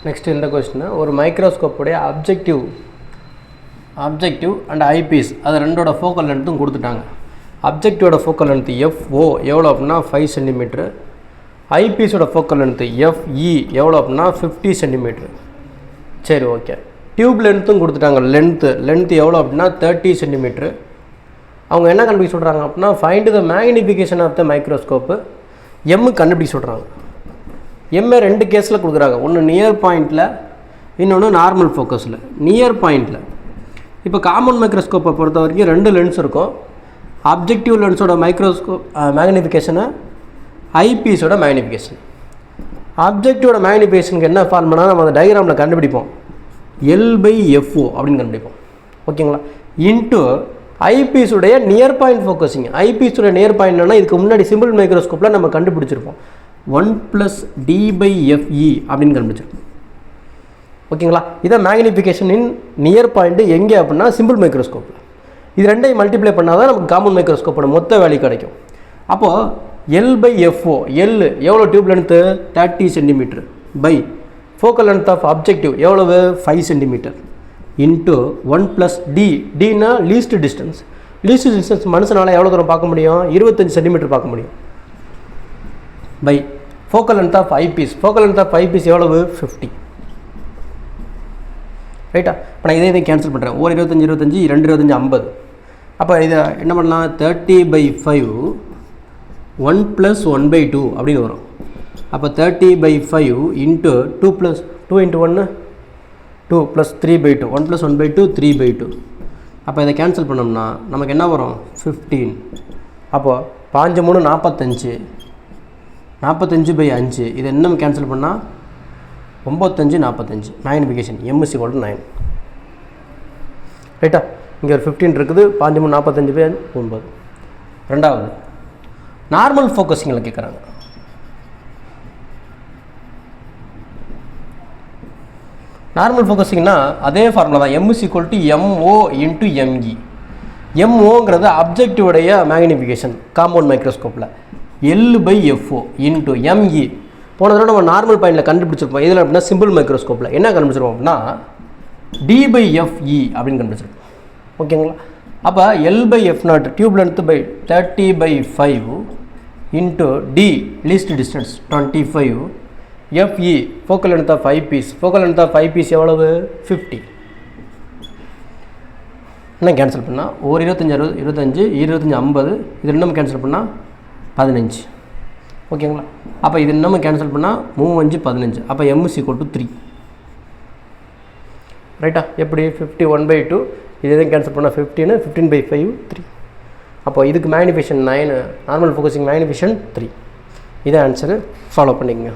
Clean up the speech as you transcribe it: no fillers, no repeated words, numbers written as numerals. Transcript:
Next இந்த question ஒரு மைக்ரோஸ்கோப்புடைய objective and eyepiece அது ரெண்டோட ஃபோக்கல் லென்த்தும் கொடுத்துட்டாங்க. அப்ஜெக்டிவோட ஃபோக்கல் லென்த்து FO எவ்வளோ அப்படின்னா 5 சென்டிமீட்ரு, ஐபீஸோட ஃபோக்கல் லென்த்து FE எவ்வளோ அப்படின்னா 50 சென்டிமீட்ரு. சரி, ஓகே. டியூப் லென்த்தும் கொடுத்துட்டாங்க. லென்த்து எவ்வளோ அப்படின்னா 30 சென்டிமீட்ரு. அவங்க என்ன கண்டுபிடிக்க சொல்கிறாங்க அப்படின்னா find the magnification of the microscope. கண்டுபிடிக்க சொல்கிறாங்க. ரெண்டு கேஸில் கொடுக்குறாங்க. ஒன்று நியர் பாயிண்டில், இன்னொன்று நார்மல் ஃபோக்கஸில். நியர் பாயிண்டில் இப்போ காமன் மைக்ரோஸ்கோப்பை பொறுத்த வரைக்கும் 2 லென்ஸ் இருக்கும். Objective லென்ஸோட மேக்னிஃபிகேஷனு, ஐபீஸோட magnification. அப்ஜெக்டிவோட மேக்னிஃபிகேஷனுக்கு என்ன ஃபார்முலா நம்ம அந்த டயக்ராமில் கண்டுபிடிப்போம், L/FO அப்படின்னு கண்டுபிடிப்போம். ஓகேங்களா? இன்ட்டு ஐபீஸுடைய நியர் பாயிண்ட் ஃபோக்கஸிங். ஐபீஸோட நியர் பாயிண்ட்னா இதுக்கு முன்னாடி சிம்பிள் மைக்ரோஸ்கோப்பில் நம்ம கண்டுபிடிச்சிருப்போம் 1+D/FE அப்படின்னு கண்டுபிடிச்சிருப்போம். ஓகேங்களா? இதை மேக்னிஃபிகேஷன் இன் நியர் பாயிண்ட்டு எங்கே அப்படின்னா சிம்பிள் மைக்ரோஸ்கோப்பில். இது ரெண்டையும் மல்டிப்ளை பண்ணால் தான் நமக்கு காமன் மைக்ரோஸ்கோப்போட மொத்த வேல்யூ கிடைக்கும். அப்போது L/FO, எவ்வளோ tube length 30 centimetre by focal length of objective எவ்வளவு 5 சென்டிமீட்டர் இன்ட்டு 1+D. டின்னா லீஸ்ட் டிஸ்டன்ஸ். லீஸ்ட் டிஸ்டன்ஸ் மனுஷனால் எவ்வளோ தூரம் பார்க்க முடியும், 25 சென்டிமீட்டர் பார்க்க முடியும். By focal length of eyepiece. Focal length of eyepiece எவ்வளவு 50. ரைட்டா? இப்போ நான் இதை கேன்சல் பண்ணுறேன். 25, 2 25 50. அப்போ இதை என்ன பண்ணலாம், 30/5 1 + 1/2 அப்படின்னு வரும். அப்போ 30/5 இன்ட்டு 2 × 1 2 + 3/2 1 + 1/2 3/2. அப்போ இதை கேன்சல் பண்ணோம்னா நமக்கு என்ன வரும் 15. அப்போது 5 3 45 45/5. இதை என்ன கேன்சல் பண்ணால் 95 45. Magnification M=9. ரைட்டா? இங்கே ஒரு 15 இருக்குது. 5 3 45/9. ரெண்டாவது நார்மல் ஃபோக்கஸிங்கில் கேட்குறாங்க. நார்மல் ஃபோக்கஸிங்னா அதே ஃபார்முலா தான். M=MO × ME. MOங்கிறது அப்ஜெக்டிவோடைய மேக்னிஃபிகேஷன் காம்பவுண்ட் மைக்ரோஸ்கோப்பில். L/FO into ME. போன தடவை நம்ம நார்மல் பாயிண்டில் கண்டுபிடிச்சிருப்போம். இதில் அப்படின்னா சிம்பிள் மைக்ரோஸ்கோப்பில் என்ன கண்டுபிடிச்சிருப்போம் அப்படின்னா D/FE அப்படின்னு கண்டுபிடிச்சிருப்போம். ஓகேங்களா? அப்போ L/F0 tube length by 30/5 into D least distance 25 FE focal length of eyepiece. Focal length of eyepiece எவ்வளவு 50. என்ன கேன்சல் பண்ணால் 25 25 25 50. இது இன்னும் கேன்சல் பண்ணால் 15. ஓகேங்களா? அப்போ இது இன்னும் கேன்சல் பண்ணால் 3 5 15. அப்போ M=3. ரைட்டா? எப்படி 51/2. இது எதுவும் கேன்சல் பண்ணால் 15 15/5 3. அப்போ இதுக்கு மேக்னிஃபிகேஷன் 9, நார்மல் ஃபோக்கஸிங் மேக்னிஃபிகேஷன் 3. இதை ஆன்சரு ஃபாலோ பண்ணிக்கங்க.